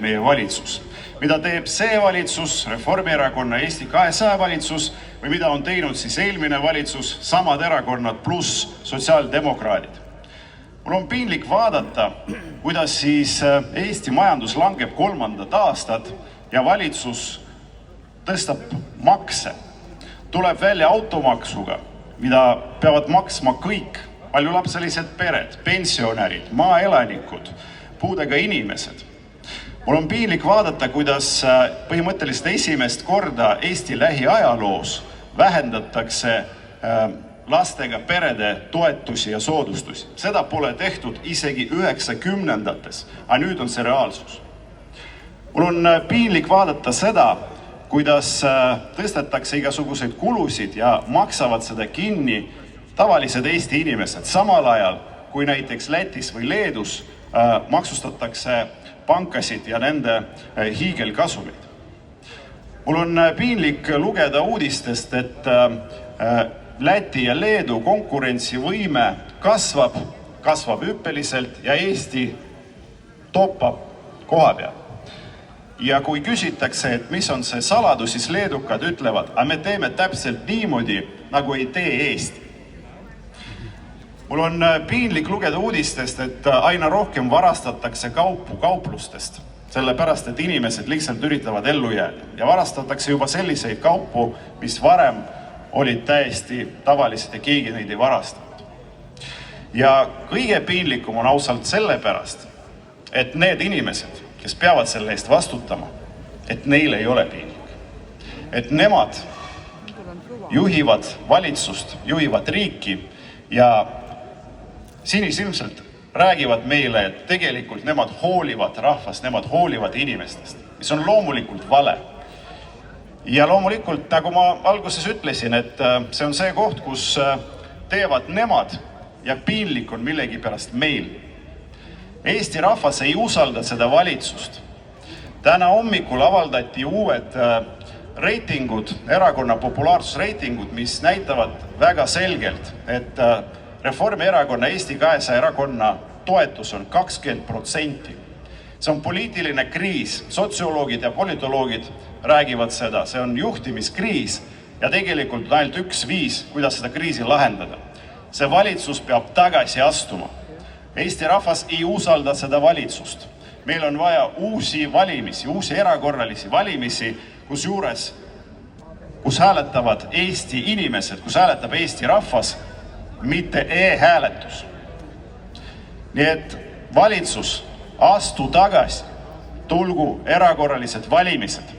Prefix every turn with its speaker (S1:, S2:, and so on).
S1: meie valitsus. Mida teeb see valitsus, Reformierakonna Eesti 200 valitsus, või mida on teinud siis eelmine valitsus, samad erakonnad pluss sotsiaaldemokraadid. Mul on piinlik vaadata, kuidas siis Eesti majandus langeb 3. aastat ja valitsus tõstab makse. Tuleb välja automaksuga, mida peavad maksma kõik paljulapselised pered, pensionärid, maaelanikud, puudega inimesed. Mul on piinlik vaadata, kuidas põhimõtteliselt esimest korda Eesti lähiajaloos vähendatakse lastega perede toetusi ja soodustusi. Seda pole tehtud isegi 90-ndates, aga nüüd on see reaalsus. Mul on piinlik vaadata seda, kuidas tõstetakse igasuguseid kulusid ja maksavad seda kinni tavalised Eesti inimesed, samal ajal kui näiteks Lätis või Leedus maksustatakse pankasid ja nende hiigelkasumid. Mul on piinlik lugeda uudistest, et Läti ja Leedu konkurentsivõime kasvab hüppeliselt ja Eesti toppab koha peal. Ja kui küsitakse, et mis on see saladus, siis leedukad ütlevad, aga me teeme täpselt niimoodi, nagu ei tee Eesti. Mul on piinlik lugeda uudistest, et aina rohkem varastatakse kaupu kauplustest, sellepärast, et inimesed lihtsalt üritavad ellu jääda. Ja varastatakse juba selliseid kaupu, mis varem olid täiesti tavalised ja keegi neid ei varastanud. Ja kõige piinlikum on ausalt sellepärast, et need inimesed, kes peavad selle eest vastutama, et neil ei ole piinlik. Et nemad juhivad valitsust, juhivad riiki ja sinisilmselt räägivad meile, et tegelikult nemad hoolivad rahvast, nemad hoolivad inimestest, mis on loomulikult vale. Ja loomulikult, nagu ma alguses ütlesin, et see on see koht, kus teevad nemad ja piinlik on millegi pärast meil. Eesti rahvas ei usalda seda valitsust. Täna hommikul avaldati uued reitingud, erakonna populaarsusreitingud, mis näitavad väga selgelt, et Reformierakonna Eesti 200 erakonna toetus on 20%. See on poliitiline kriis, sotsioloogid ja politoloogid räägivad seda, see on juhtimiskriis ja tegelikult ainult üks viis, kuidas seda kriisi lahendada. See valitsus peab tagasi astuma. Eesti rahvas ei usalda seda valitsust. Meil on vaja uusi valimisi, uusi erakorralisi valimisi, kus hääletavad Eesti inimesed, kus hääletab Eesti rahvas, mitte e-hääletus. Nii et valitsus, astu tagasi, tulgu erakorralised valimised.